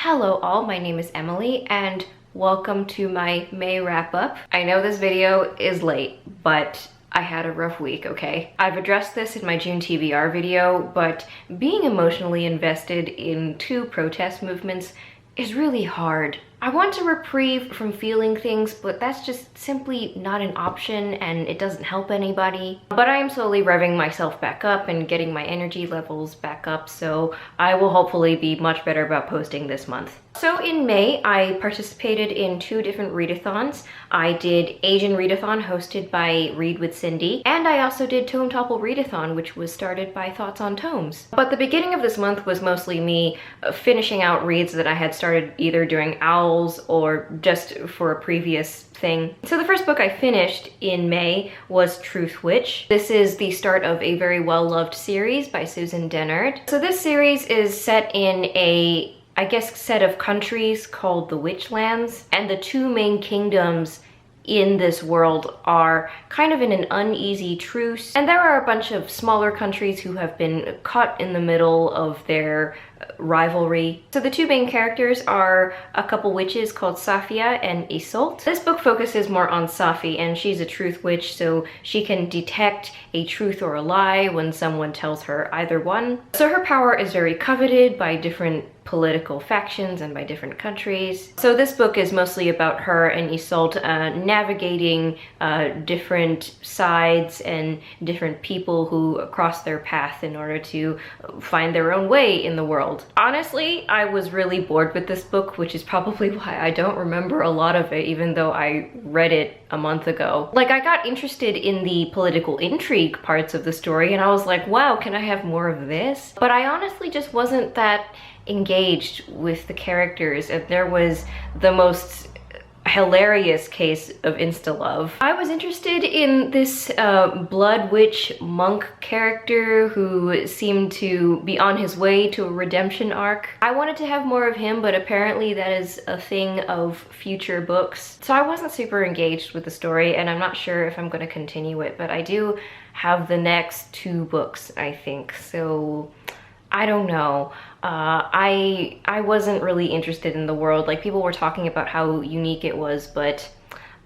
Hello all, my name is Emily and welcome to my May wrap-up. I know this video is late, but I had a rough week, okay? I've addressed this in my June TBR video, but being emotionally invested in two protest movements is really hard. I want a reprieve from feeling things, but that's just simply not an option and it doesn't help anybody. But I am slowly revving myself back up and getting my energy levels back up, so I will hopefully be much better about posting this month. So in May, I participated in two different readathons. I did Asian Readathon hosted by Read with Cindy, and I also did Tome Topple Readathon, which was started by Thoughts on Tomes. But the beginning of this month was mostly me finishing out reads that I had started either during Owls or just for a previous thing. So the first book I finished in May was Truthwitch. This is the start of a very well-loved series by Susan Dennard. So this series is set in a set of countries called the Witchlands, and the two main kingdoms in this world are kind of in an uneasy truce, and there are a bunch of smaller countries who have been caught in the middle of their rivalry. So the two main characters are a couple witches called Safia and Isolde. This book focuses more on Safi, and she's a truth witch, so she can detect a truth or a lie when someone tells her either one. So her power is very coveted by different political factions and by different countries. So this book is mostly about her and Isolde navigating different sides and different people who cross their path in order to find their own way in the world. Honestly, I was really bored with this book, which is probably why I don't remember a lot of it, even though I read it a month ago. Like, I got interested in the political intrigue parts of the story and I was like, wow, can I have more of this? But I honestly just wasn't that engaged with the characters, and there was the most hilarious case of insta-love. I was interested in this blood witch monk character who seemed to be on his way to a redemption arc. I wanted to have more of him, but apparently that is a thing of future books. So I wasn't super engaged with the story, and I'm not sure if I'm going to continue it, but I do have the next two books, I think, so I don't know. I wasn't really interested in the world. Like, people were talking about how unique it was, but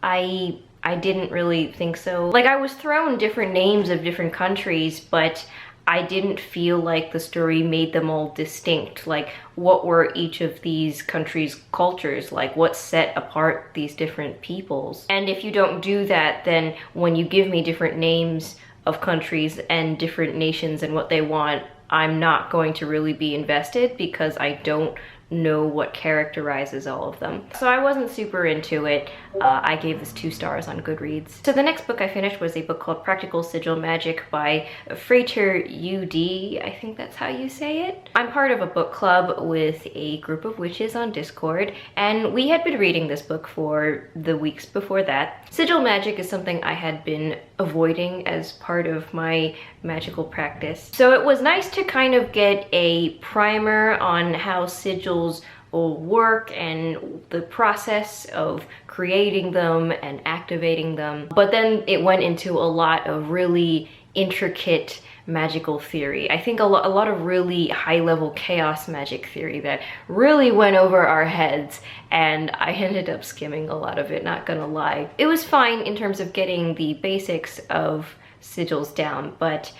I didn't really think so. Like, I was thrown different names of different countries, but I didn't feel like the story made them all distinct. Like, what were each of these countries' cultures? Like, what set apart these different peoples? And if you don't do that, then when you give me different names of countries and different nations and what they want, I'm not going to really be invested because I don't know what characterizes all of them. So I wasn't super into it. I gave this 2 stars on Goodreads. So the next book I finished was a book called Practical Sigil Magic by Frater UD. I think that's how you say it. I'm part of a book club with a group of witches on Discord, and we had been reading this book for the weeks before that. Sigil magic is something I had been avoiding as part of my magical practice. So it was nice to kind of get a primer on how sigils will work and the process of creating them and activating them. But then it went into a lot of really intricate magical theory. I think a lot of really high-level chaos magic theory that really went over our heads, and I ended up skimming a lot of it, not gonna lie. It was fine in terms of getting the basics of sigils down, but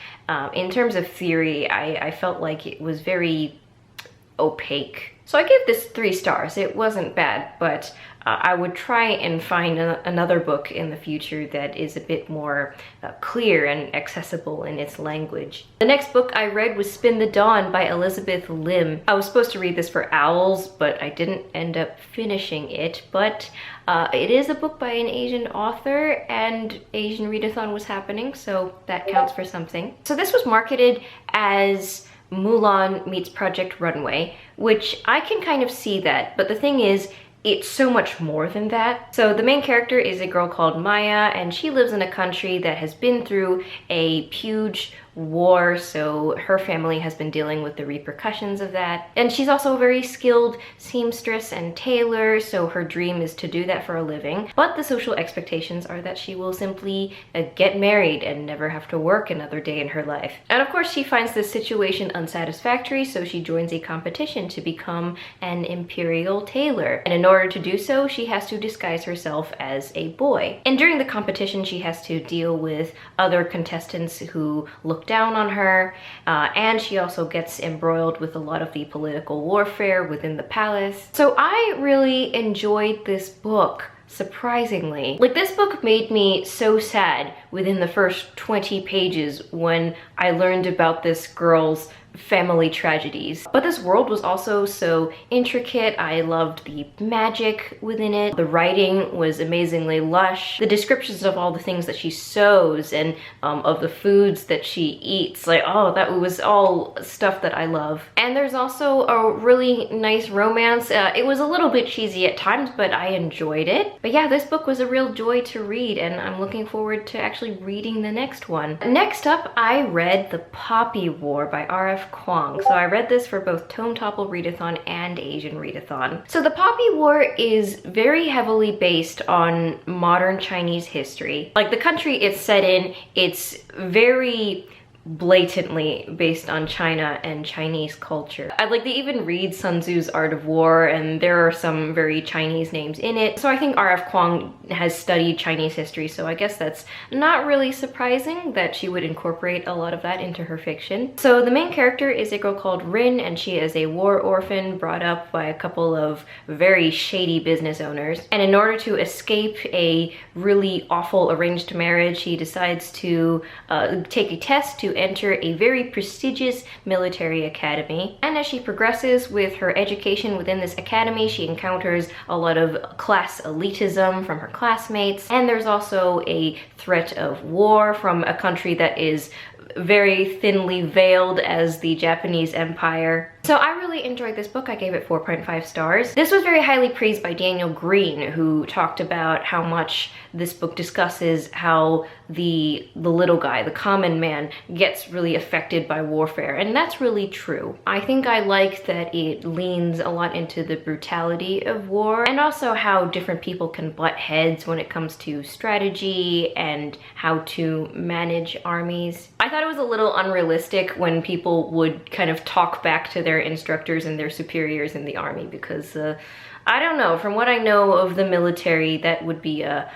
in terms of theory, I felt like it was very opaque. So I gave this 3 stars. It wasn't bad, but I would try and find another book in the future that is a bit more clear and accessible in its language. The next book I read was Spin the Dawn by Elizabeth Lim. I was supposed to read this for Owls, but I didn't end up finishing it, but it is a book by an Asian author, and Asian Readathon was happening, so that counts for something. So this was marketed as Mulan meets Project Runway, which I can kind of see that, but the thing is, it's so much more than that. So the main character is a girl called Maya, and she lives in a country that has been through a huge war, so her family has been dealing with the repercussions of that. And she's also a very skilled seamstress and tailor, so her dream is to do that for a living. But the social expectations are that she will simply get married and never have to work another day in her life. And of course, she finds this situation unsatisfactory, so she joins a competition to become an imperial tailor. And in order to do so, she has to disguise herself as a boy. And during the competition, she has to deal with other contestants who look down on her, and she also gets embroiled with a lot of the political warfare within the palace. So I really enjoyed this book, surprisingly. Like, this book made me so sad within the first 20 pages when I learned about this girl's family tragedies. But this world was also so intricate. I loved the magic within it. The writing was amazingly lush. The descriptions of all the things that she sews and of the foods that she eats, like, oh, that was all stuff that I love. And there's also a really nice romance. It was a little bit cheesy at times, but I enjoyed it. But yeah, this book was a real joy to read, and I'm looking forward to actually reading the next one. Next up, I read The Poppy War by R.F. Kuang. So I read this for both Tome Topple Readathon and Asian Readathon. So The Poppy War is very heavily based on modern Chinese history. Like, the country it's set in, it's very blatantly based on China and Chinese culture. They even read Sun Tzu's Art of War, and there are some very Chinese names in it. So I think R.F. Kuang has studied Chinese history, so I guess that's not really surprising that she would incorporate a lot of that into her fiction. So the main character is a girl called Rin, and she is a war orphan brought up by a couple of very shady business owners. And in order to escape a really awful arranged marriage, she decides to take a test to enter a very prestigious military academy. And as she progresses with her education within this academy, she encounters a lot of class elitism from her classmates. And there's also a threat of war from a country that is very thinly veiled as the Japanese Empire. So I really enjoyed this book. I gave it 4.5 stars. This was very highly praised by Daniel Green, who talked about how much this book discusses how the little guy, the common man, gets really affected by warfare, and that's really true. I think I like that it leans a lot into the brutality of war, and also how different people can butt heads when it comes to strategy and how to manage armies. I thought it was a little unrealistic when people would kind of talk back to their instructors and their superiors in the army, because I don't know, from what I know of the military, that would be a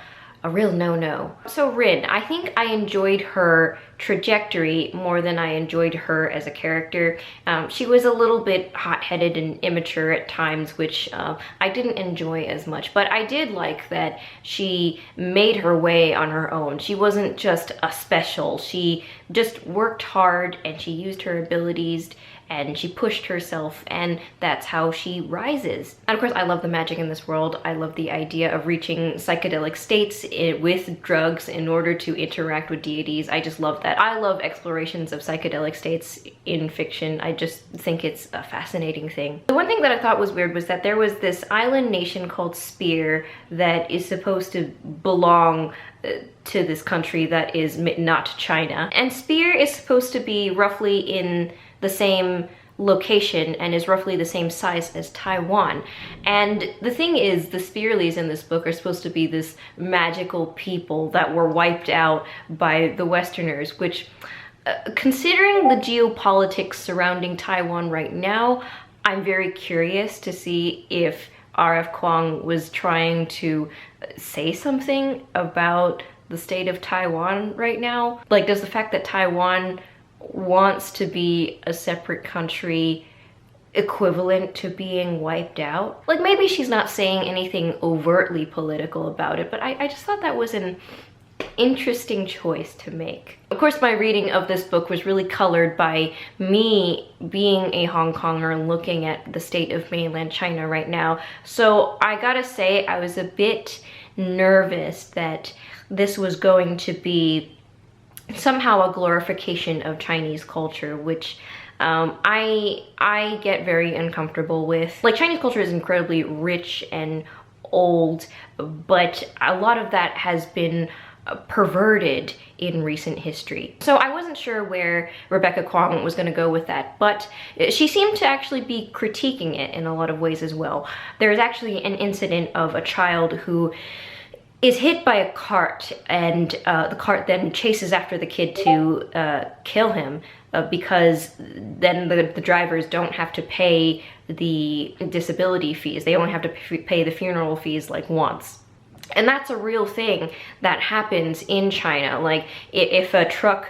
real no-no. So Rin, I think I enjoyed her trajectory more than I enjoyed her as a character. She was a little bit hot-headed and immature at times, which I didn't enjoy as much, but I did like that she made her way on her own. She wasn't just a special. She just worked hard and she used her abilities and she pushed herself, and that's how she rises. And of course, I love the magic in this world. I love the idea of reaching psychedelic states with drugs in order to interact with deities. I just love that. I love explorations of psychedelic states in fiction. I just think it's a fascinating thing. The one thing that I thought was weird was that there was this island nation called Spear that is supposed to belong to this country that is not China. And Spear is supposed to be roughly in the same location and is roughly the same size as Taiwan. And the thing is, the Spearleys in this book are supposed to be this magical people that were wiped out by the Westerners, which, considering the geopolitics surrounding Taiwan right now, I'm very curious to see if R.F. Kuang was trying to say something about the state of Taiwan right now. Like, does the fact that Taiwan wants to be a separate country equivalent to being wiped out? Like, maybe she's not saying anything overtly political about it, but I just thought that was an interesting choice to make. Of course, my reading of this book was really colored by me being a Hong Konger and looking at the state of mainland China right now. So I gotta say, I was a bit nervous that this was going to be somehow a glorification of Chinese culture, which I get very uncomfortable with. Like, Chinese culture is incredibly rich and old, but a lot of that has been perverted in recent history. So I wasn't sure where Rebecca Kuang was going to go with that, but she seemed to actually be critiquing it in a lot of ways as well. There's actually an incident of a child who is hit by a cart, and the cart then chases after the kid to kill him, because then the drivers don't have to pay the disability fees. They only have to pay the funeral fees like once. And that's a real thing that happens in China. Like, if a truck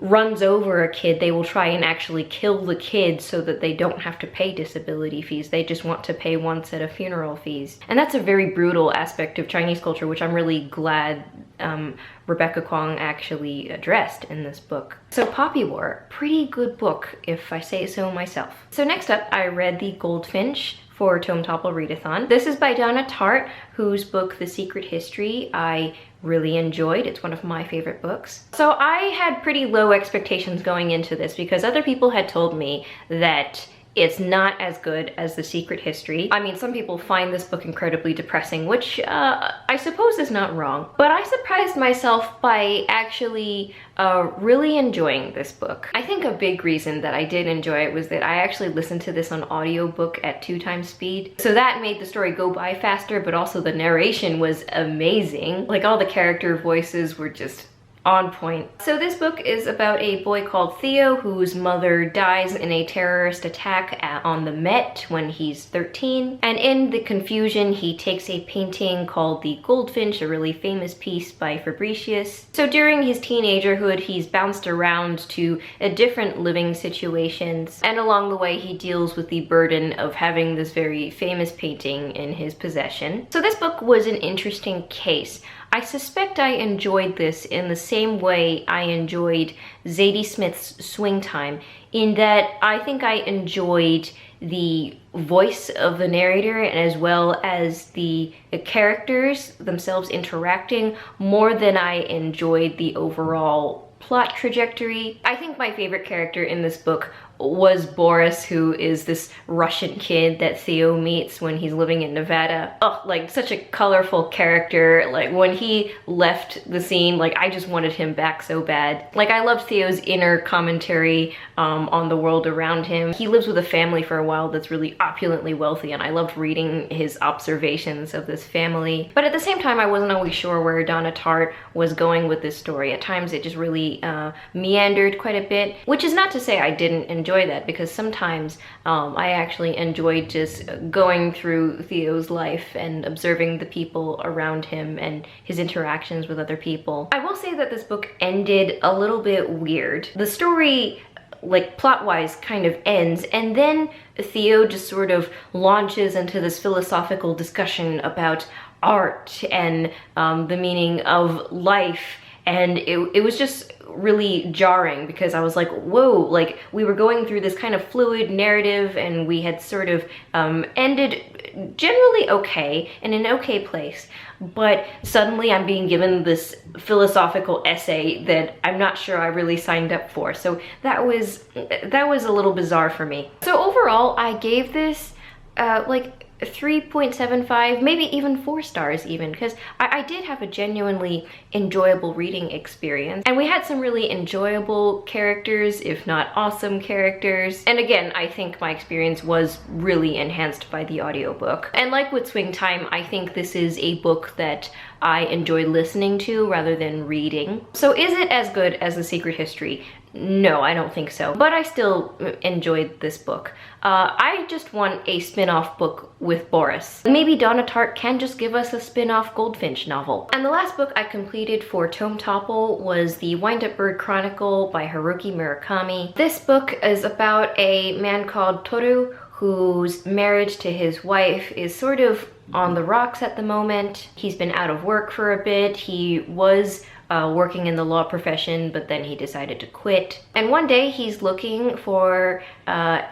runs over a kid, they will try and actually kill the kid so that they don't have to pay disability fees. They just want to pay one set of funeral fees. And that's a very brutal aspect of Chinese culture, which I'm really glad Rebecca Kuang actually addressed in this book. So Poppy War, pretty good book if I say so myself. So next up, I read The Goldfinch for Tome Topple Readathon. This is by Donna Tartt, whose book The Secret History I really enjoyed. It's one of my favorite books. So I had pretty low expectations going into this because other people had told me that it's not as good as The Secret History. I mean, some people find this book incredibly depressing, which I suppose is not wrong. But I surprised myself by actually really enjoying this book. I think a big reason that I did enjoy it was that I actually listened to this on audiobook at 2x speed. So that made the story go by faster, but also the narration was amazing. Like, all the character voices were just on point. So this book is about a boy called Theo whose mother dies in a terrorist attack on the Met when he's 13. And in the confusion, he takes a painting called The Goldfinch, a really famous piece by Fabricius. So during his teenagerhood, he's bounced around to different living situations. And along the way, he deals with the burden of having this very famous painting in his possession. So this book was an interesting case. I suspect I enjoyed this in the same way I enjoyed Zadie Smith's Swing Time, in that I think I enjoyed the voice of the narrator as well as the characters themselves interacting more than I enjoyed the overall plot trajectory. I think my favorite character in this book was Boris, who is this Russian kid that Theo meets when he's living in Nevada. Oh, like, such a colorful character. Like, when he left the scene, like, I just wanted him back so bad. Like, I loved Theo's inner commentary on the world around him. He lives with a family for a while that's really opulently wealthy, and I loved reading his observations of this family. But at the same time, I wasn't always sure where Donna Tartt was going with this story. At times, it just really meandered quite a bit, which is not to say I didn't enjoy that, because sometimes I actually enjoyed just going through Theo's life and observing the people around him and his interactions with other people. I will say that this book ended a little bit weird. The story, like, plot-wise kind of ends, and then Theo just sort of launches into this philosophical discussion about art and the meaning of life. And it was just really jarring, because I was like, whoa, like, we were going through this kind of fluid narrative and we had sort of ended generally okay, in an okay place. But suddenly I'm being given this philosophical essay that I'm not sure I really signed up for. So that was a little bizarre for me. So overall, I gave this like 3.75, maybe even 4 stars even, because I did have a genuinely enjoyable reading experience, and we had some really enjoyable characters, if not awesome characters. And again, I think my experience was really enhanced by the audiobook. And like with Swing Time, I think this is a book that I enjoy listening to rather than reading. So is it as good as The Secret History? No, I don't think so, but I still enjoyed this book. I just want a spin-off book with Boris. Maybe Donna Tartt can just give us a spin-off Goldfinch novel. And the last book I completed for Tome Topple was the Windup Bird Chronicle by Haruki Murakami. This book is about a man called Toru whose marriage to his wife is sort of on the rocks at the moment. He's been out of work for a bit. He was working in the law profession, but then he decided to quit. And one day he's looking for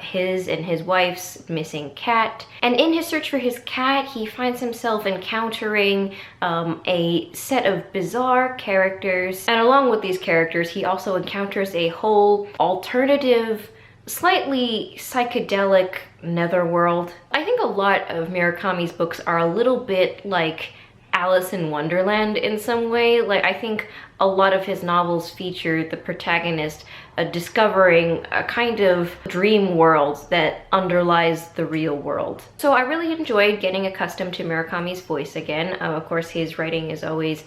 his and his wife's missing cat. And in his search for his cat, he finds himself encountering a set of bizarre characters. And along with these characters, he also encounters a whole alternative, slightly psychedelic netherworld. I think a lot of Murakami's books are a little bit like Alice in Wonderland in some way. Like, I think a lot of his novels feature the protagonist discovering a kind of dream world that underlies the real world. So I really enjoyed getting accustomed to Murakami's voice again. Of course, his writing is always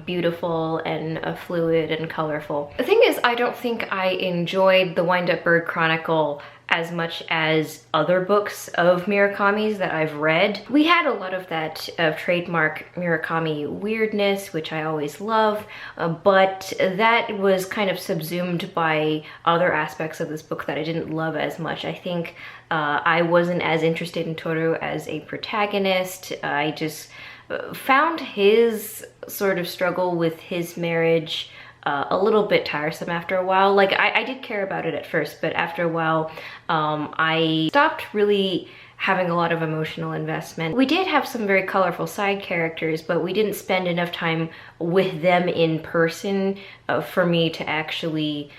beautiful and fluid and colorful. The thing is, I don't think I enjoyed the Windup Bird Chronicle as much as other books of Murakami's that I've read. We had a lot of that trademark Murakami weirdness, which I always love, but that was kind of subsumed by other aspects of this book that I didn't love as much. I think I wasn't as interested in Toru as a protagonist. I just found his sort of struggle with his marriage a little bit tiresome after a while. Like, I did care about it at first, but after a while, I stopped really having a lot of emotional investment. We did have some very colorful side characters, but we didn't spend enough time with them in person for me to actually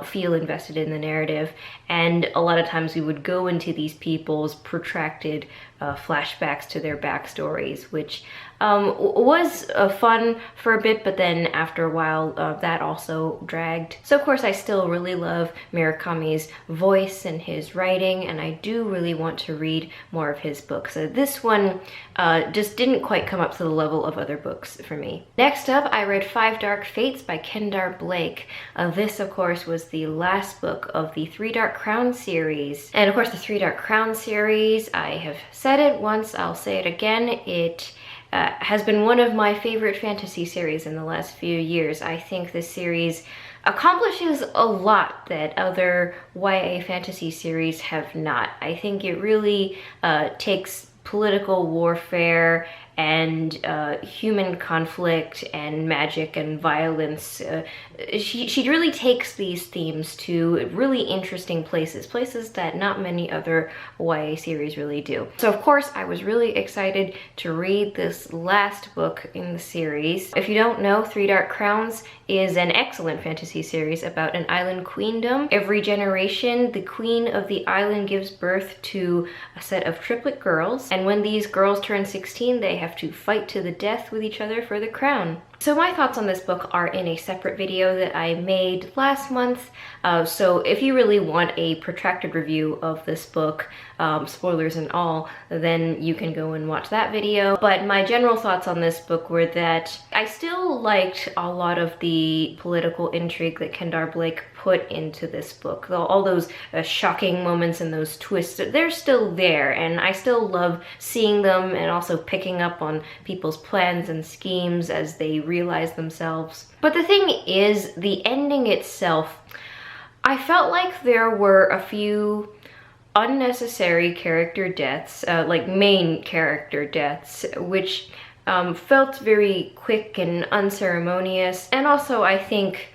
feel invested in the narrative. And a lot of times we would go into these people's protracted flashbacks to their backstories, which was fun for a bit, but then after a while that also dragged. So of course I still really love Murakami's voice and his writing, and I do really want to read more of his books. This one just didn't quite come up to the level of other books for me. Next up, I read Five Dark Fates by Kendar Blake. This of course was the last book of the Three Dark Crown series. And of course the Three Dark Crown series, I have said it once, I'll say it again, it has been one of my favorite fantasy series in the last few years. I think this series accomplishes a lot that other YA fantasy series have not. I think it really takes political warfare and human conflict and magic and violence. She really takes these themes to really interesting places that not many other YA series really do. So of course I was really excited to read this last book in the series. If you don't know, Three Dark Crowns is an excellent fantasy series about an island queendom. Every generation, the queen of the island gives birth to a set of triplet girls, and when these girls turn 16, they have to fight to the death with each other for the crown. So my thoughts on this book are in a separate video that I made last month. So if you really want a protracted review of this book, spoilers and all, then you can go and watch that video. But my general thoughts on this book were that I still liked a lot of the political intrigue that Kendar Blake put into this book. All those shocking moments and those twists, they're still there, and I still love seeing them and also picking up on people's plans and schemes as they realize themselves. But the thing is, the ending itself, I felt like there were a few unnecessary character deaths, like main character deaths, which felt very quick and unceremonious. And also I think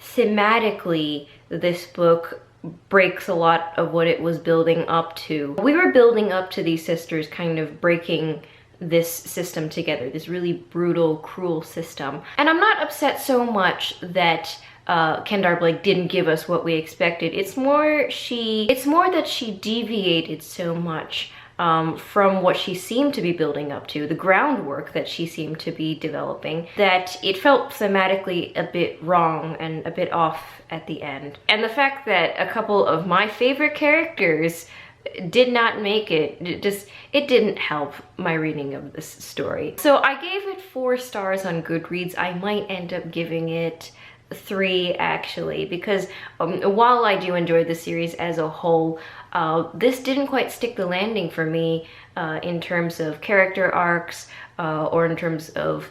thematically this book breaks a lot of what it was building up to. We were building up to these sisters kind of breaking this system together, this really brutal, cruel system. And I'm not upset so much that Kendar Blake didn't give us what we expected. It's more that she deviated so much from what she seemed to be building up to, the groundwork that she seemed to be developing, that it felt thematically a bit wrong and a bit off at the end. And the fact that a couple of my favorite characters did not make it, it didn't help my reading of this story. So I gave it 4 stars on Goodreads. I might end up giving it 3 actually, because while I do enjoy the series as a whole, this didn't quite stick the landing for me in terms of character arcs or in terms of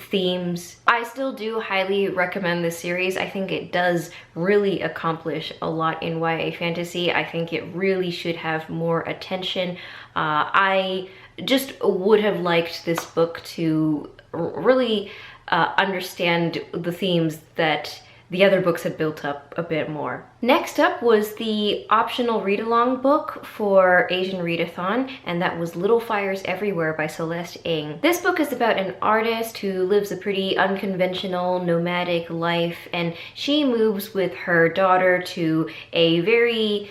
themes. I still do highly recommend this series. I think it does really accomplish a lot in YA fantasy. I think it really should have more attention. I just would have liked this book to really understand the themes that the other books had built up a bit more. Next up was the optional read-along book for Asian Readathon, and that was Little Fires Everywhere by Celeste Ng. This book is about an artist who lives a pretty unconventional, nomadic life, and she moves with her daughter to a very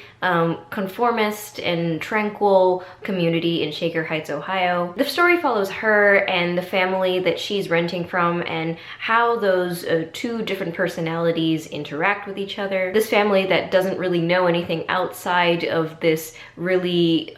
conformist and tranquil community in Shaker Heights, Ohio. The story follows her and the family that she's renting from and how those two different personalities interact with each other. This family that doesn't really know anything outside of this really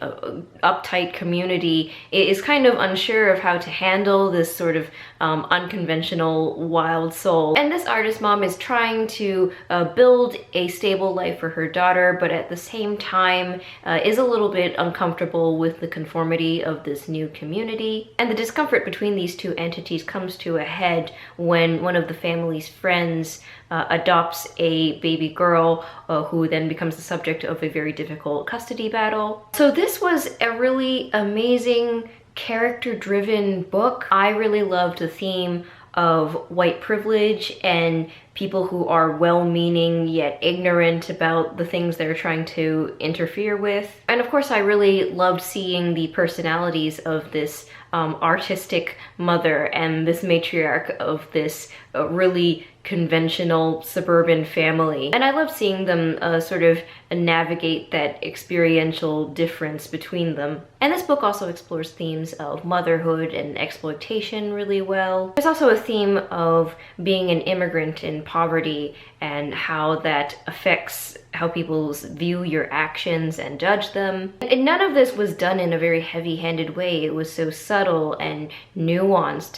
uptight community is kind of unsure of how to handle this sort of unconventional wild soul. And this artist mom is trying to build a stable life for her daughter, but at the same time is a little bit uncomfortable with the conformity of this new community. And the discomfort between these two entities comes to a head when one of the family's friends adopts a baby girl who then becomes the subject of a very difficult custody battle. So this was a really amazing character-driven book. I really loved the theme of white privilege and people who are well-meaning yet ignorant about the things they're trying to interfere with. And of course, I really loved seeing the personalities of this artistic mother and this matriarch of this really conventional suburban family. And I love seeing them sort of navigate that experiential difference between them. And this book also explores themes of motherhood and exploitation really well. There's also a theme of being an immigrant in poverty and how that affects how people view your actions and judge them. And none of this was done in a very heavy-handed way. It was so subtle and nuanced,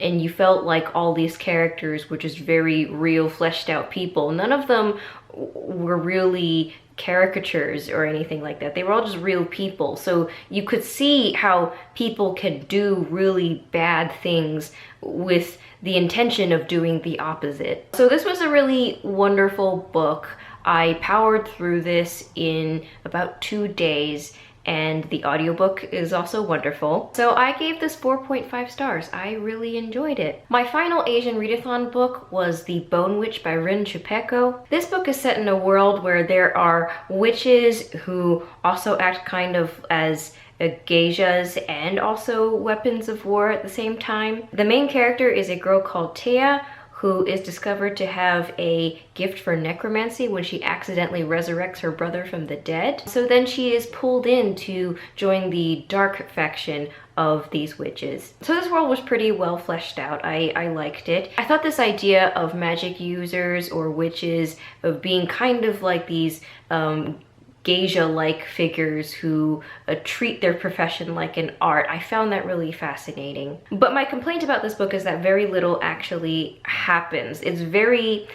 and you felt like all these characters were just very real, fleshed out people. None of them were really caricatures or anything like that. They were all just real people. So you could see how people can do really bad things with the intention of doing the opposite. So this was a really wonderful book. I powered through this in about 2 days, and the audiobook is also wonderful. So I gave this 4.5 stars. I really enjoyed it. My final Asian Readathon book was The Bone Witch by Rin Chupeco. This book is set in a world where there are witches who also act kind of as geishas and also weapons of war at the same time. The main character is a girl called Thea, who is discovered to have a gift for necromancy when she accidentally resurrects her brother from the dead. So then she is pulled in to join the dark faction of these witches. So this world was pretty well fleshed out. I liked it. I thought this idea of magic users or witches of being kind of like these geisha-like figures who treat their profession like an art. I found that really fascinating. But my complaint about this book is that very little actually happens. It's very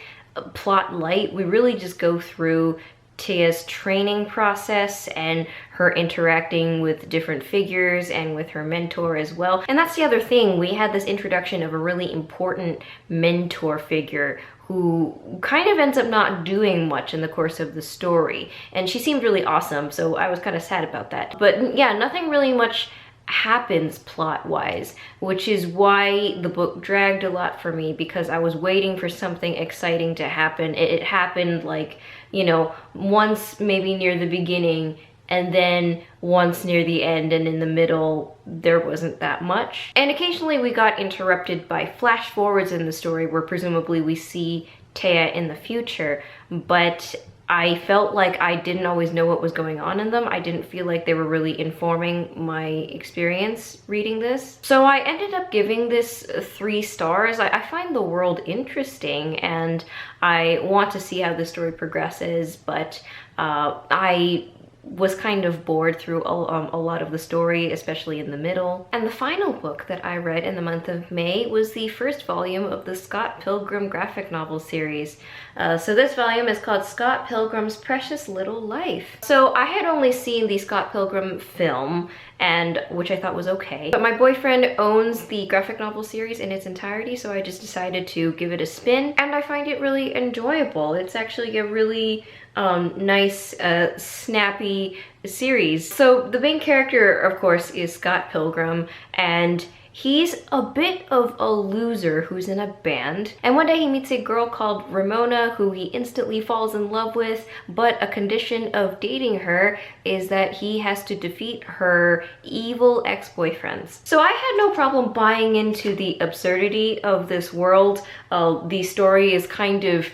plot light. We really just go through Thea's training process and her interacting with different figures and with her mentor as well. And that's the other thing. We had this introduction of a really important mentor figure who kind of ends up not doing much in the course of the story. And she seemed really awesome, so I was kind of sad about that. But yeah, nothing really much happens plot-wise, which is why the book dragged a lot for me, because I was waiting for something exciting to happen. It happened like, you know, once maybe near the beginning, and then once near the end, and in the middle there wasn't that much. And occasionally we got interrupted by flash forwards in the story where presumably we see Thea in the future, but I felt like I didn't always know what was going on in them. I didn't feel like they were really informing my experience reading this. So I ended up giving this 3 stars. I find the world interesting and I want to see how the story progresses, but I was kind of bored through a lot of the story, especially in the middle. And the final book that I read in the month of May was the first volume of the Scott Pilgrim graphic novel series. So this volume is called Scott Pilgrim's Precious Little Life. So I had only seen the Scott Pilgrim film, and which I thought was okay. But my boyfriend owns the graphic novel series in its entirety, so I just decided to give it a spin, and I find it really enjoyable. It's actually a really nice, snappy series. So the main character, of course, is Scott Pilgrim, and He's a bit of a loser who's in a band, and one day he meets a girl called Ramona who he instantly falls in love with, but a condition of dating her is that he has to defeat her evil ex-boyfriends. So I had no problem buying into the absurdity of this world. The story is kind of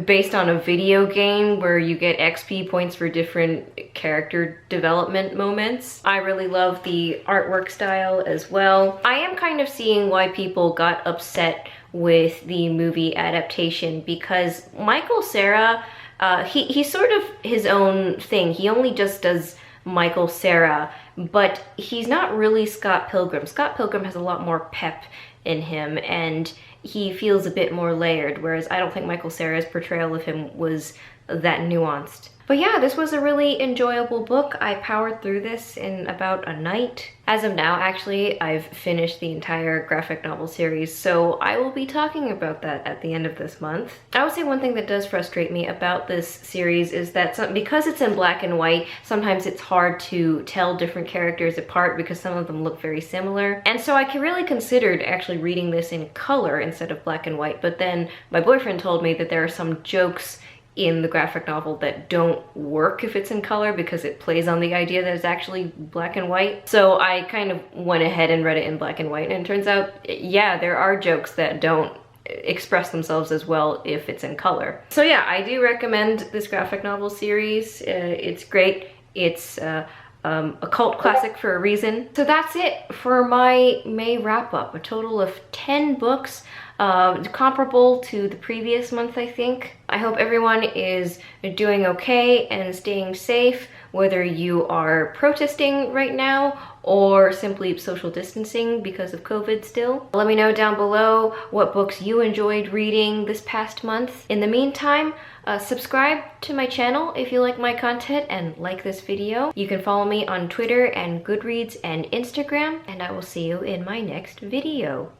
based on a video game where you get XP points for different character development moments. I really love the artwork style as well. I am kind of seeing why people got upset with the movie adaptation, because Michael Cera, he's sort of his own thing. He only just does Michael Cera, but he's not really Scott Pilgrim. Scott Pilgrim has a lot more pep in him, and he feels a bit more layered, whereas I don't think Michael Cera's portrayal of him was that nuanced. But yeah, this was a really enjoyable book. I powered through this in about a night. As of now, actually, I've finished the entire graphic novel series, so I will be talking about that at the end of this month. I would say one thing that does frustrate me about this series is that because it's in black and white, sometimes it's hard to tell different characters apart because some of them look very similar. And so I really considered actually reading this in color instead of black and white, but then my boyfriend told me that there are some jokes in the graphic novel that don't work if it's in color because it plays on the idea that it's actually black and white. So I kind of went ahead and read it in black and white, and it turns out, yeah, there are jokes that don't express themselves as well if it's in color. So yeah, I do recommend this graphic novel series. It's great. It's a cult classic for a reason. So that's it for my May wrap-up. A total of 10 books, comparable to the previous month, I think. I hope everyone is doing okay and staying safe, whether you are protesting right now or simply social distancing because of COVID still. Let me know down below what books you enjoyed reading this past month. In the meantime, subscribe to my channel if you like my content and like this video. You can follow me on Twitter and Goodreads and Instagram, and I will see you in my next video.